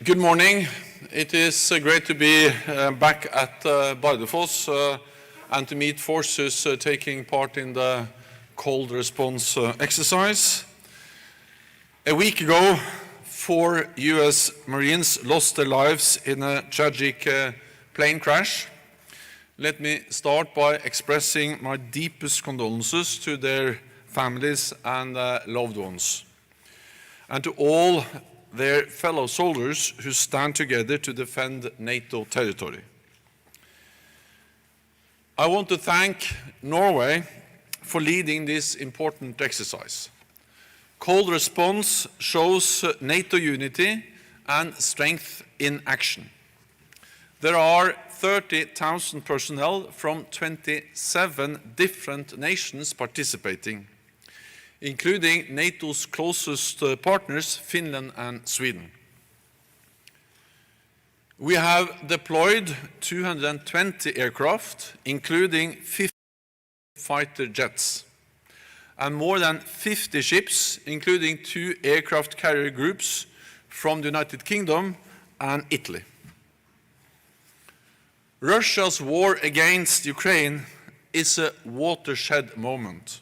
Good morning. It is great to be back at Bardufoss and to meet forces taking part in the cold response exercise. A week ago, 4 US Marines lost their lives in a tragic plane crash. Let me start by expressing my deepest condolences to their families and loved ones, and to all their fellow soldiers who stand together to defend NATO territory. I want to thank Norway for leading this important exercise. Cold response shows NATO unity and strength in action. There are 30,000 personnel from 27 different nations participating, including NATO's closest partners, Finland and Sweden. We have deployed 220 aircraft, including 50 fighter jets, and more than 50 ships, including 2 aircraft carrier groups from the United Kingdom and Italy. Russia's war against Ukraine is a watershed moment.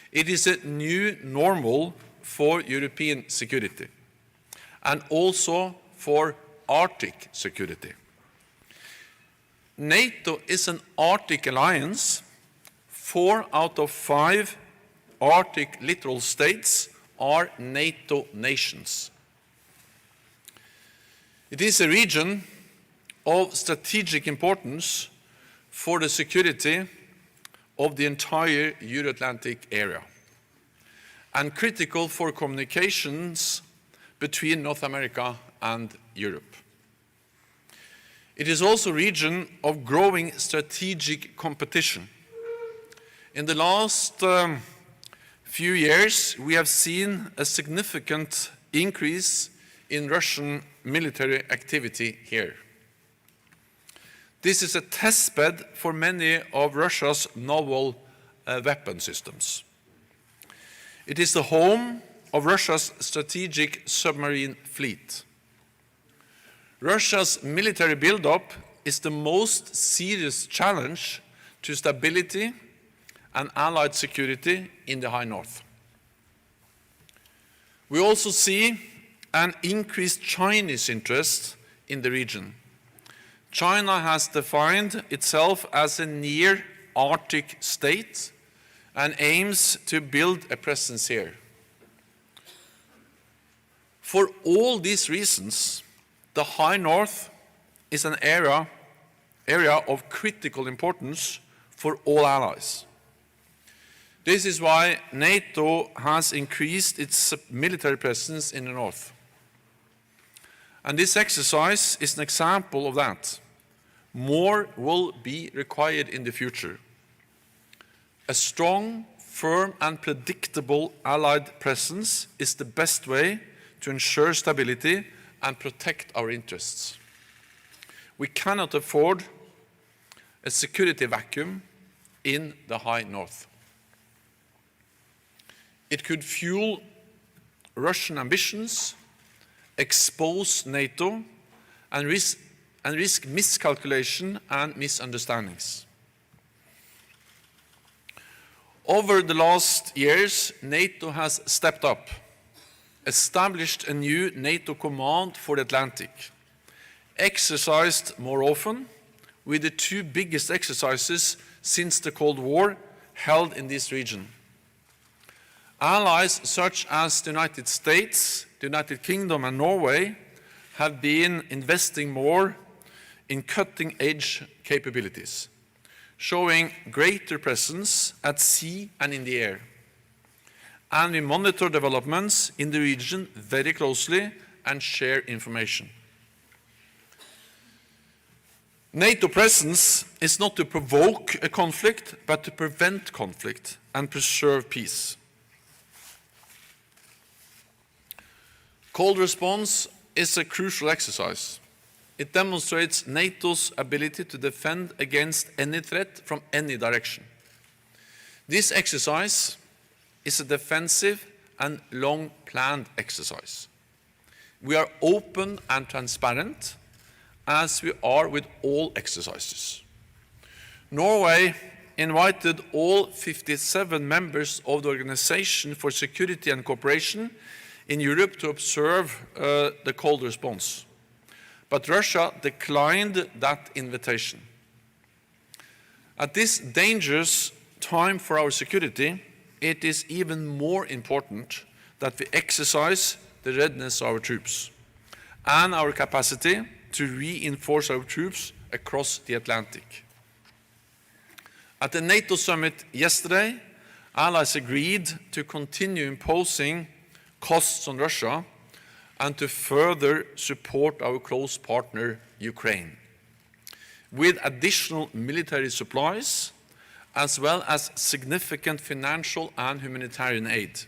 It is a new normal for European security and also for Arctic security. NATO is an Arctic alliance. 4 out of 5 Arctic littoral states are NATO nations. It is a region of strategic importance for the security of the entire Euro-Atlantic area, and critical for communications between North America and Europe. It is also a region of growing strategic competition. In the last few years, we have seen a significant increase in Russian military activity here. This is a testbed for many of Russia's novel weapon systems. It is the home of Russia's strategic submarine fleet. Russia's military buildup is the most serious challenge to stability and allied security in the High North. We also see an increased Chinese interest in the region. China has defined itself as a near-Arctic state and aims to build a presence here. For all these reasons, the High North is an area of critical importance for all allies. This is why NATO has increased its military presence in the north. And this exercise is an example of that. More will be required in the future. A strong, firm, and predictable allied presence is the best way to ensure stability and protect our interests. We cannot afford a security vacuum in the High North. It could fuel Russian ambitions, expose NATO, and risk miscalculation and misunderstandings. Over the last years, NATO has stepped up, established a new NATO command for the Atlantic, exercised more often, with the 2 biggest exercises since the Cold War held in this region. Allies such as the United States, the United Kingdom, and Norway have been investing more in cutting-edge capabilities, showing greater presence at sea and in the air. And we monitor developments in the region very closely and share information. NATO presence is not to provoke a conflict, but to prevent conflict and preserve peace. Cold response is a crucial exercise. It demonstrates NATO's ability to defend against any threat from any direction. This exercise is a defensive and long-planned exercise. We are open and transparent, as we are with all exercises. Norway invited all 57 members of the Organization for Security and Cooperation in Europe to observe the cold response. But Russia declined that invitation. At this dangerous time for our security, it is even more important that we exercise the readiness of our troops and our capacity to reinforce our troops across the Atlantic. At the NATO summit yesterday, allies agreed to continue imposing costs on Russia and to further support our close partner, Ukraine, with additional military supplies as well as significant financial and humanitarian aid.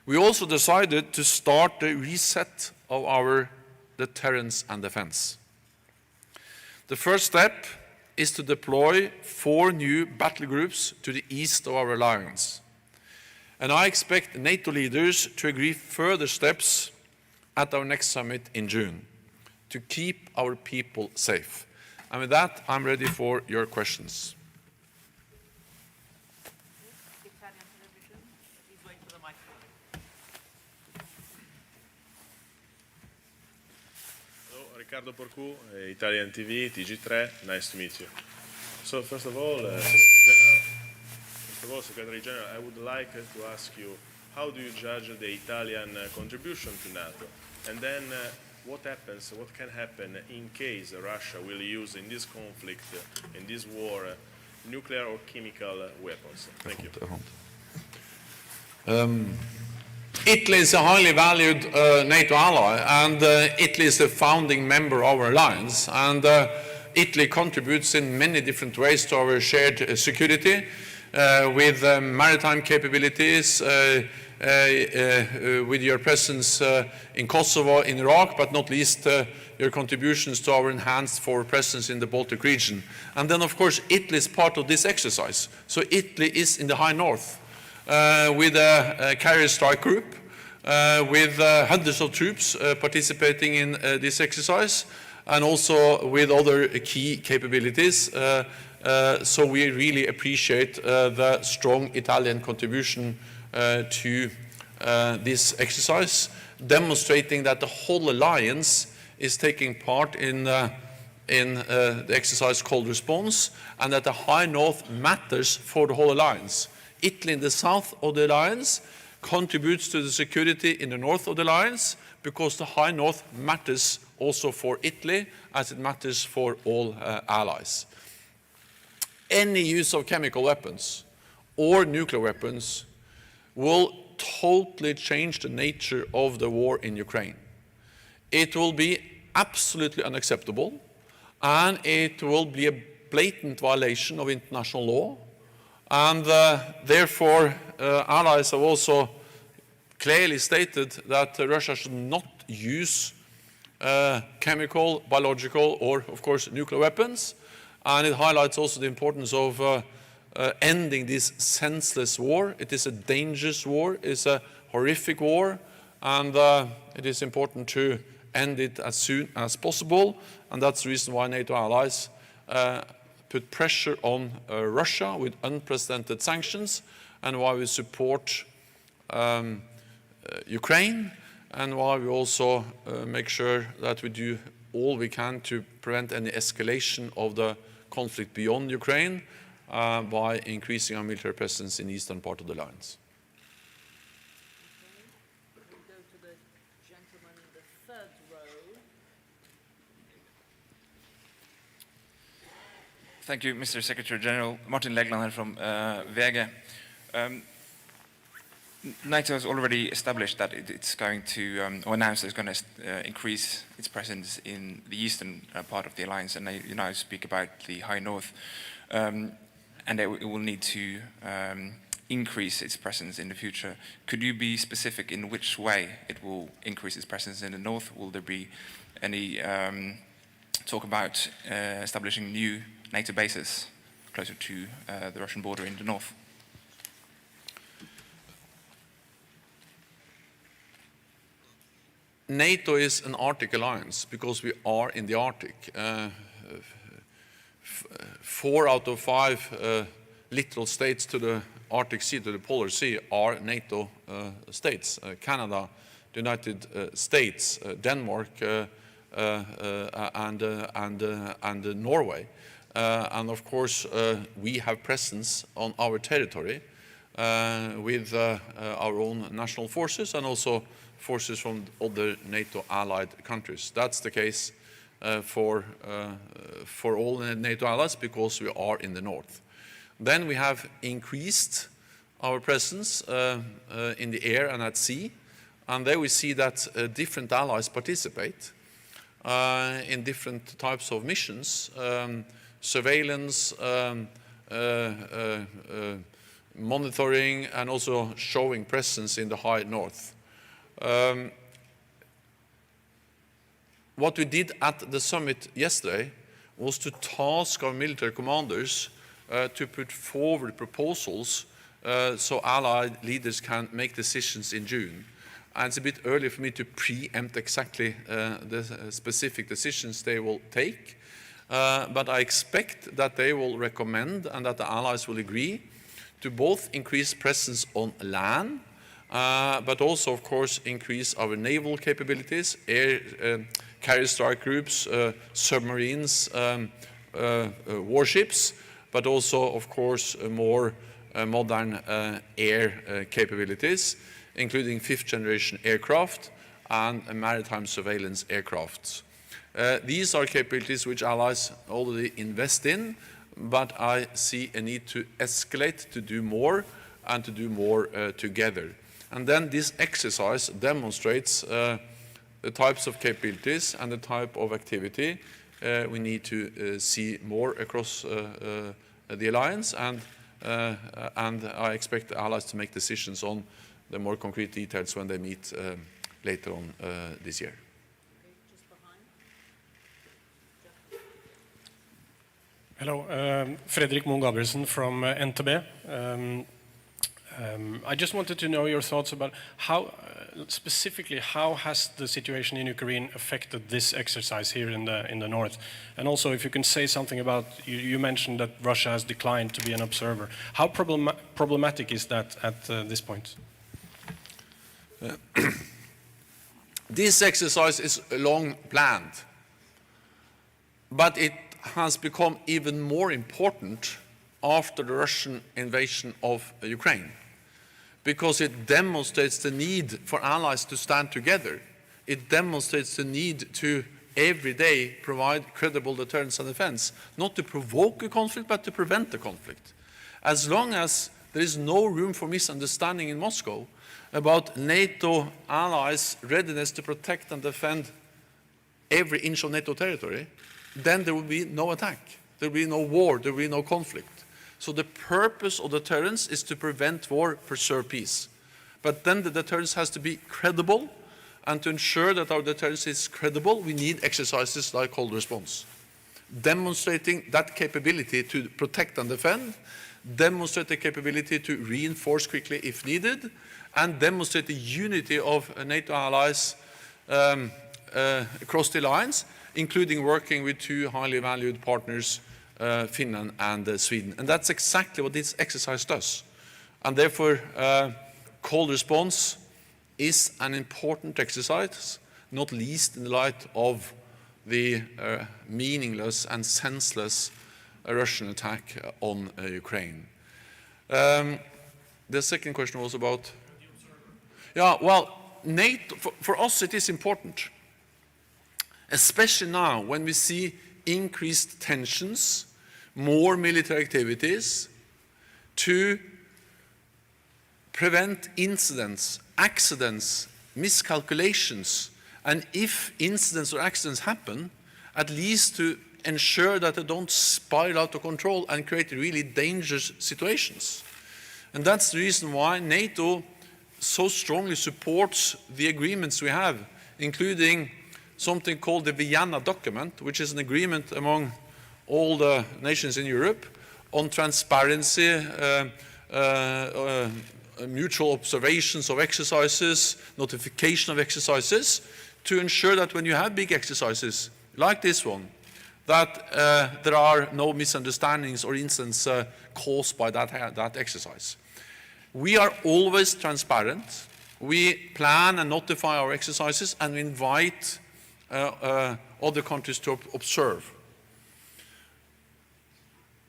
We also decided to start the reset of our deterrence and defense. The first step is to deploy 4 new battle groups to the east of our alliance. And I expect NATO leaders to agree further steps at our next summit in June to keep our people safe. And with that, I'm ready for your questions. Riccardo Porcu, Italian TV, TG3, nice to meet you. So first of all, Secretary General, I would like to ask you, how do you judge the Italian contribution to NATO? And then what can happen in case Russia will use in this conflict, in this war, nuclear or chemical weapons? Thank you. Italy is a highly valued NATO ally, and Italy is a founding member of our alliance, and Italy contributes in many different ways to our shared security with maritime capabilities, with your presence in Kosovo, in Iraq, but not least your contributions to our enhanced forward presence in the Baltic region. And then, of course, Italy is part of this exercise. So Italy is in the high north with a carrier strike group, with hundreds of troops participating in this exercise, and also with other key capabilities. So we really appreciate the strong Italian contribution to this exercise, demonstrating that the whole alliance is taking part in the exercise called Response, and that the high north matters for the whole alliance. Italy in the south of the alliance contributes to the security in the north of the alliance, because the high north matters also for Italy as it matters for all allies. Any use of chemical weapons or nuclear weapons will totally change the nature of the war in Ukraine. It will be absolutely unacceptable, and it will be a blatant violation of international law. And therefore, allies have also clearly stated that Russia should not use chemical, biological, or, of course, nuclear weapons. And it highlights also the importance of ending this senseless war. It is a dangerous war, it's a horrific war, and it is important to end it as soon as possible. And that's the reason why NATO allies put pressure on Russia with unprecedented sanctions, and why we support Ukraine, and why we also make sure that we do all we can to prevent any escalation of the conflict beyond Ukraine by increasing our military presence in the eastern part of the alliance. We go to the gentleman in the third row. Thank you, Mr. Secretary General. Martin Legland here from VG. NATO has already established that it's going to, or announced it's going to increase its presence in the eastern part of the alliance, and they now speak about the high north, and it will need to increase its presence in the future. Could you be specific in which way it will increase its presence in the north? Will there be any talk about establishing new NATO bases closer to the Russian border in the north? NATO is an Arctic alliance because we are in the Arctic. 4 out of 5 littoral states to the Arctic Sea, to the Polar Sea, are NATO states. Canada, the United States, Denmark, and Norway. And of course, we have presence on our territory with our own national forces and also forces from other NATO allied countries. That's the case for all NATO allies because we are in the north. Then we have increased our presence in the air and at sea, and there we see that different allies participate in different types of missions, surveillance, monitoring, and also showing presence in the high north. What we did at the summit yesterday was to task our military commanders to put forward proposals so allied leaders can make decisions in June. And it's a bit early for me to preempt exactly the specific decisions they will take, but I expect that they will recommend and that the allies will agree to both increase presence on land, but also, of course, increase our naval capabilities, air carrier strike groups, submarines, warships, but also, of course, more modern air capabilities, including fifth-generation aircraft and maritime surveillance aircrafts. These are capabilities which allies already invest in, but I see a need to escalate, to do more, and to do more together. And then this exercise demonstrates the types of capabilities and the type of activity we need to see more across the alliance, and I expect the allies to make decisions on the more concrete details when they meet later on this year. Hello, Fredrik Moen Gabrielsen from NTB. I just wanted to know your thoughts about how, specifically, how has the situation in Ukraine affected this exercise here in the north? And also, if you can say something about, you mentioned that Russia has declined to be an observer. How problematic is that at this point? This exercise is long planned, but it has become even more important after the Russian invasion of Ukraine, because it demonstrates the need for allies to stand together. It demonstrates the need to every day provide credible deterrence and defense, not to provoke a conflict, but to prevent the conflict. As long as there is no room for misunderstanding in Moscow about NATO allies' readiness to protect and defend every inch of NATO territory, then there will be no attack, there will be no war, there will be no conflict. So the purpose of deterrence is to prevent war, preserve peace. But then the deterrence has to be credible, and to ensure that our deterrence is credible, we need exercises like cold response, demonstrating that capability to protect and defend, demonstrate the capability to reinforce quickly if needed, and demonstrate the unity of NATO allies across the alliance, including working with two highly valued partners, Finland and Sweden. And that's exactly what this exercise does. And therefore, cold response is an important exercise, not least in the light of the meaningless and senseless Russian attack on Ukraine. The second question was about... Yeah, well, NATO, for us it is important, especially now when we see increased tensions, more military activities, to prevent incidents, accidents, miscalculations, and if incidents or accidents happen, at least to ensure that they don't spiral out of control and create really dangerous situations. And that's the reason why NATO so strongly supports the agreements we have, including something called the Vienna document, which is an agreement among all the nations in Europe on transparency mutual observations of exercises, notification of exercises, to ensure that when you have big exercises like this one, that there are no misunderstandings or incidents caused by that exercise. We are always transparent. We plan and notify our exercises and we invite other countries to observe.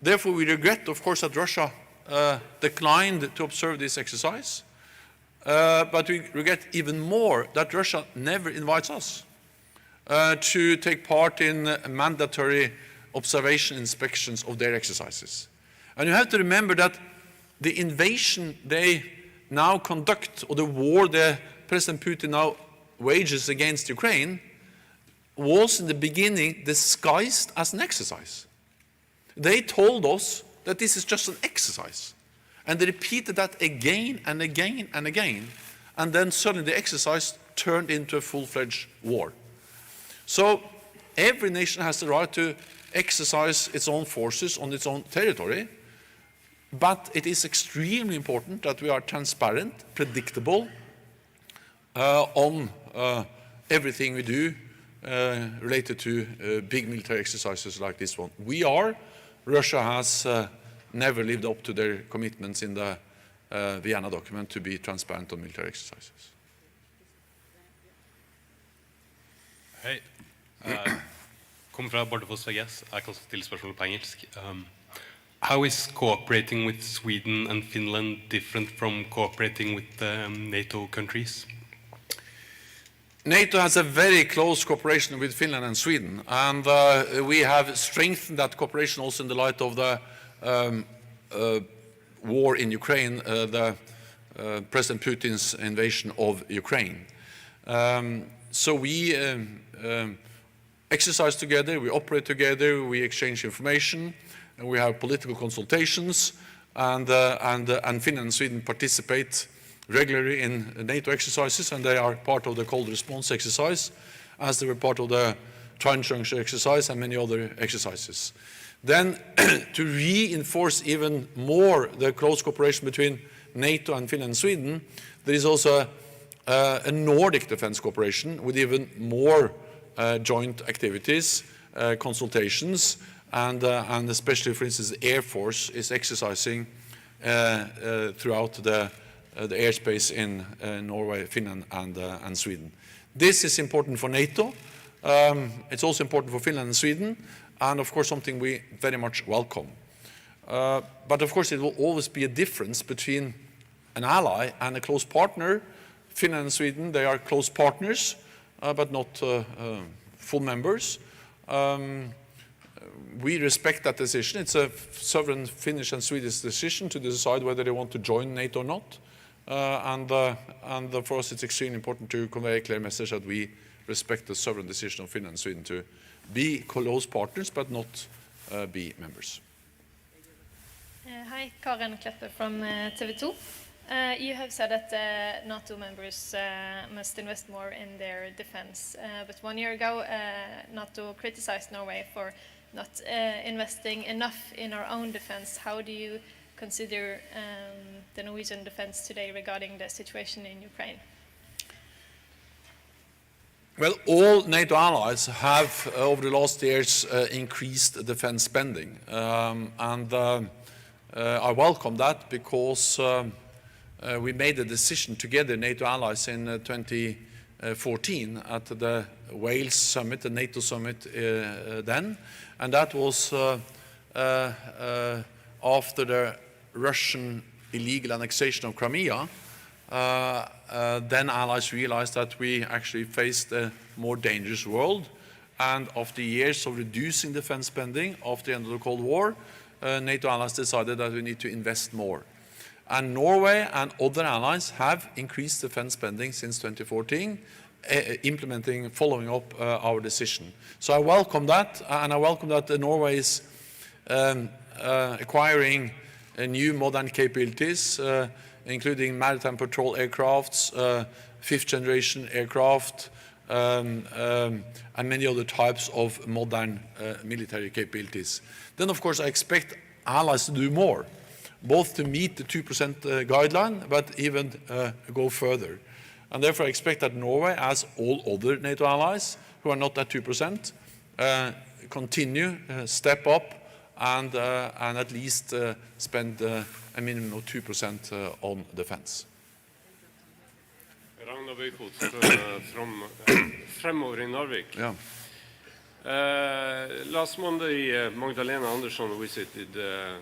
Therefore, we regret, of course, that Russia declined to observe this exercise, but we regret even more that Russia never invites us to take part in mandatory observation inspections of their exercises. And you have to remember that the invasion they now conduct, or the war that President Putin now wages against Ukraine, was in the beginning disguised as an exercise. They told us that this is just an exercise. And they repeated that again and again and again. And then suddenly the exercise turned into a full-fledged war. So every nation has the right to exercise its own forces on its own territory. But it is extremely important that we are transparent, predictable on everything we do related to big military exercises like this one. Russia has never lived up to their commitments in the Vienna document to be transparent on military exercises. Hei. Kommer fra Bardufoss VGS. Jeg kan stille spørsmål på engelsk. How is cooperating with Sweden and Finland different from cooperating with the NATO countries? NATO has a very close cooperation with Finland and Sweden, and we have strengthened that cooperation also in the light of the war in Ukraine, President Putin's invasion of Ukraine. So we exercise together, we operate together, we exchange information, and we have political consultations, and Finland and Sweden participate regularly in NATO exercises, and they are part of the cold response exercise, as they were part of the Trine exercise and many other exercises. Then, to reinforce even more the close cooperation between NATO and Finland and Sweden, there is also a Nordic defense cooperation with even more joint activities, consultations, and especially, for instance, the Air Force is exercising throughout the airspace in Norway, Finland, and Sweden. This is important for NATO. It's also important for Finland and Sweden, and of course something we very much welcome. But of course it will always be a difference between an ally and a close partner. Finland and Sweden, they are close partners, but not full members. We respect that decision. It's a sovereign Finnish and Swedish decision to decide whether they want to join NATO or not. And for us it's extremely important to convey a clear message that we respect the sovereign decision of Finland and Sweden to be close partners but not be members. Hi, Karen Kleppe from TV2. You have said that NATO members must invest more in their defense, but 1 year ago NATO criticized Norway for not investing enough in our own defense. How do you consider the Norwegian defense today regarding the situation in Ukraine? Well, all NATO allies have over the last years increased defense spending, and I welcome that because we made a decision together, NATO allies, in 2014 at the Wales summit, the NATO summit then, and that was after the Russian illegal annexation of Crimea. Then allies realized that we actually faced a more dangerous world, and after years of reducing defense spending after the end of the Cold War, NATO allies decided that we need to invest more. And Norway and other allies have increased defense spending since 2014, following up our decision. So I welcome that, and I welcome that Norway is acquiring new modern capabilities, including maritime patrol aircrafts, fifth-generation aircraft, and many other types of modern military capabilities. Then, of course, I expect allies to do more. both to meet the 2% guideline, but even go further. And therefore I expect that Norway, as all other NATO allies who are not at 2%, continue, step up, and at least spend a minimum of 2% on defense. Ragnar Bøyfot from Fremover in Narvik. Yeah. Last Monday, Magdalena Andersson visited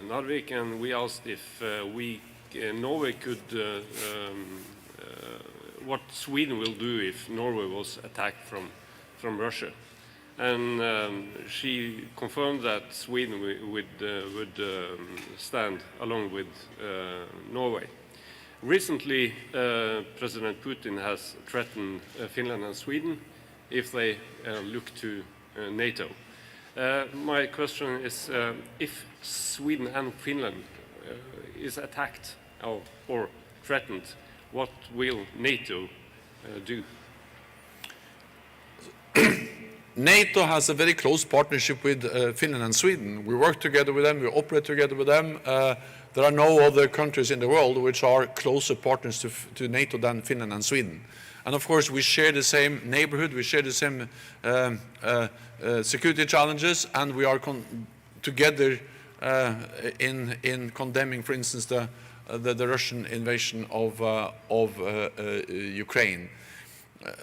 Narvik, and we asked if Norway could, what Sweden will do if Norway was attacked from Russia. And she confirmed that Sweden would stand along with Norway. Recently, President Putin has threatened Finland and Sweden if they look to NATO. My question is, if Sweden and Finland is attacked or threatened, what will NATO do? NATO has a very close partnership with Finland and Sweden. We work together with them, we operate together with them. There are no other countries in the world which are closer partners to NATO than Finland and Sweden. And of course we share the same neighborhood, we share the same security challenges, and we are together in condemning, for instance, the Russian invasion of Ukraine.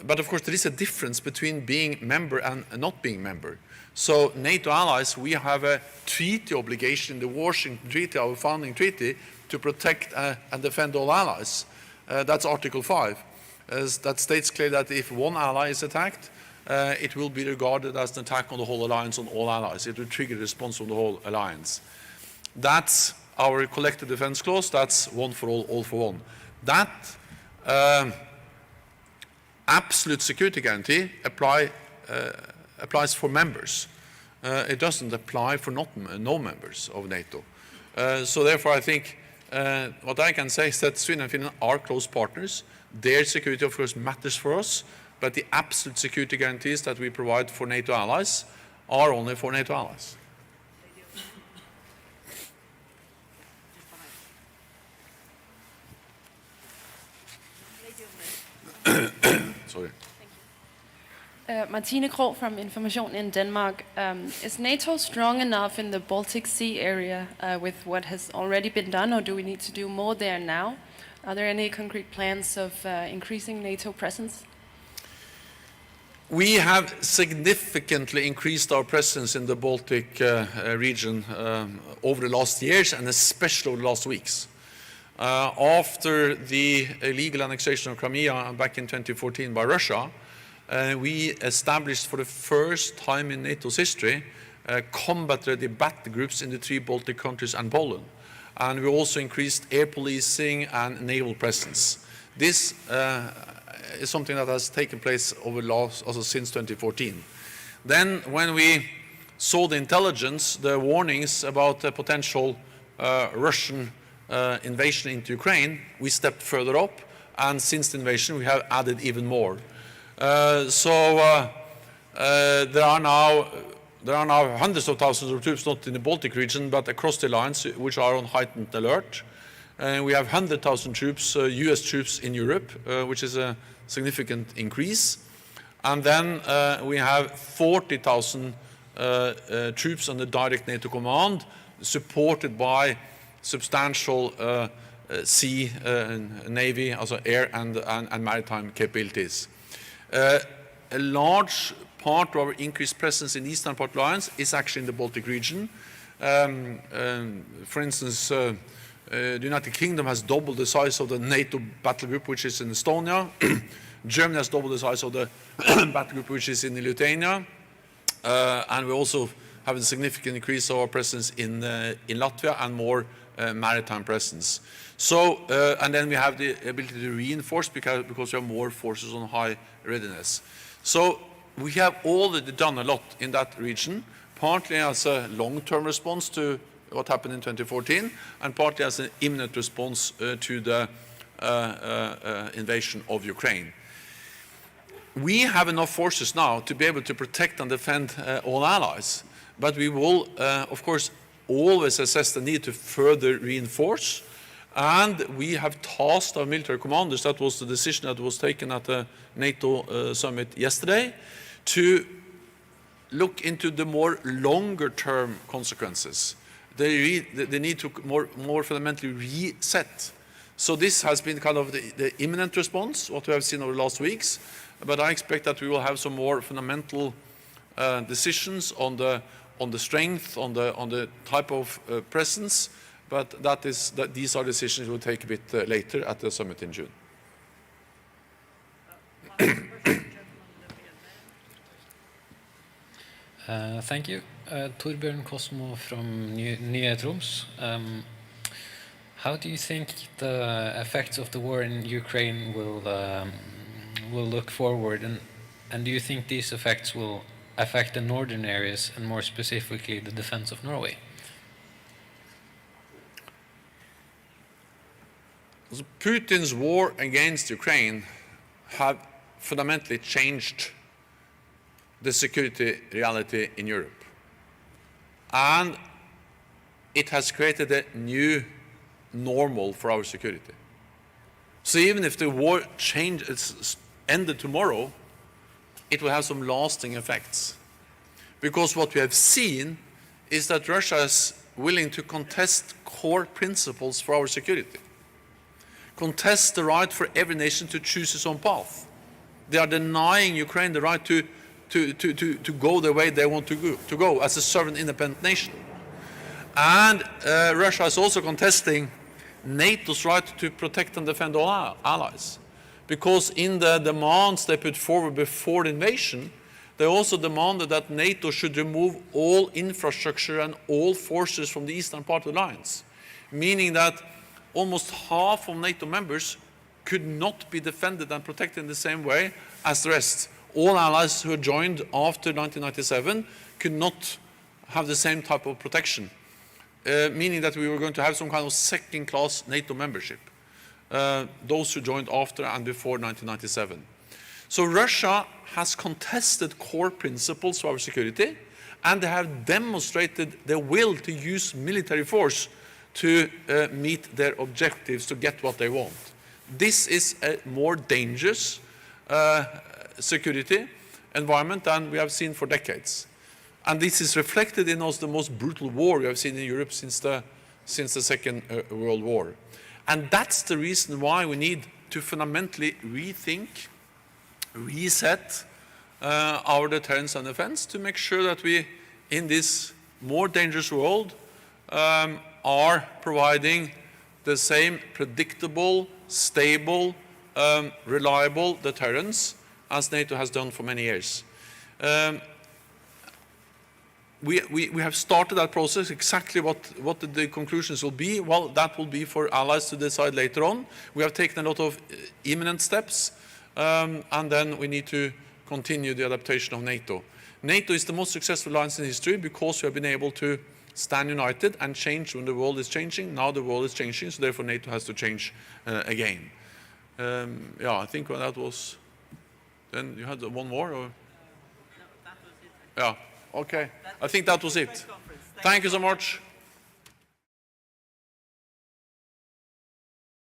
But of course there is a difference between being member and not being member. So NATO allies, we have a treaty obligation in the Washington Treaty, our founding treaty, to protect and defend all allies. That's Article 5. That states clearly that if one ally is attacked, it will be regarded as an attack on the whole alliance, on all allies. It will trigger a response from the whole alliance. That's our collective defense clause. That's one for all for one. That absolute security guarantee applies for members. It doesn't apply for no members of NATO. So therefore I think what I can say is that Sweden and Finland are close partners. Their security of course matters for us, but the absolute security guarantees that we provide for NATO allies are only for NATO allies. Sorry. Martine Krog from Information in Denmark. Is NATO strong enough in the Baltic Sea area with what has already been done, or do we need to do more there now? Are there any concrete plans of increasing NATO presence? We have significantly increased our presence in the Baltic region over the last years, and especially over the last weeks. After the illegal annexation of Crimea back in 2014 by Russia, we established for the first time in NATO's history combat-ready battle groups in the 3 Baltic countries and Poland. And we also increased air policing and naval presence. This is something that has taken place since 2014. Then when we saw the intelligence, the warnings about a potential Russian invasion into Ukraine, we stepped further up, and since the invasion we have added even more. There are now hundreds of thousands of troops, not in the Baltic region, but across the alliance, which are on heightened alert. We have 100,000 troops, US troops in Europe, which is a significant increase. And then we have 40,000 troops under direct NATO command, supported by substantial sea, navy, also air and maritime capabilities. A large part of our increased presence in the eastern part of the alliance is actually in the Baltic region. For instance, the United Kingdom has doubled the size of the NATO battle group, which is in Estonia. Germany has doubled the size of the battle group, which is in Lithuania. And we also have a significant increase of our presence in Latvia and more maritime presence. So, and then we have the ability to reinforce because we have more forces on high readiness. So we have already done a lot in that region, partly as a long-term response to what happened in 2014, and partly as an imminent response to the invasion of Ukraine. We have enough forces now to be able to protect and defend all allies, but we will, of course, always assess the need to further reinforce. And we have tasked our military commanders, that was the decision that was taken at the NATO summit yesterday, to look into the more longer-term consequences. They need to more fundamentally reset. So this has been kind of the imminent response, what we have seen over the last weeks, but I expect that we will have some more fundamental decisions on the strength, on the type of presence, but these are decisions we'll take a bit later at the summit in June. Thank you. Torbjørn Kosmo from Nye Troms. How do you think the effects of the war in Ukraine will look forward, and do you think these effects will affect the northern areas and more specifically the defense of Norway? Putin's war against Ukraine have fundamentally changed the security reality in Europe. And it has created a new normal for our security. So even if the war ended tomorrow, it will have some lasting effects. Because what we have seen is that Russia is willing to contest core principles for our security. Contest the right for every nation to choose its own path. They are denying Ukraine the right to go the way they want to go as a sovereign independent nation. And Russia is also contesting NATO's right to protect and defend all allies. Because in the demands they put forward before the invasion, they also demanded that NATO should remove all infrastructure and all forces from the eastern part of the alliance, meaning that almost half of NATO members could not be defended and protected in the same way as the rest. All allies who joined after 1997 could not have the same type of protection, meaning that we were going to have some kind of second-class NATO membership, those who joined after and before 1997. So Russia has contested core principles of our security, and they have demonstrated their will to use military force to meet their objectives, to get what they want. This is a more dangerous security environment than we have seen for decades. And this is reflected in also the most brutal war we have seen in Europe since the Second World War. And that's the reason why we need to fundamentally rethink, reset our deterrence and defense to make sure that we, in this more dangerous world, are providing the same predictable, stable, reliable deterrence as NATO has done for many years. We have started that process. Exactly what the conclusions will be, well, that will be for allies to decide later on. We have taken a lot of imminent steps, and then we need to continue the adaptation of NATO. NATO is the most successful alliance in history because we have been able to stand united and change when the world is changing. Now the world is changing, so therefore NATO has to change again. Yeah, I think that was... Then you had one more? Or? No, that was it. Yeah, okay. I think that was it. Thank you so much.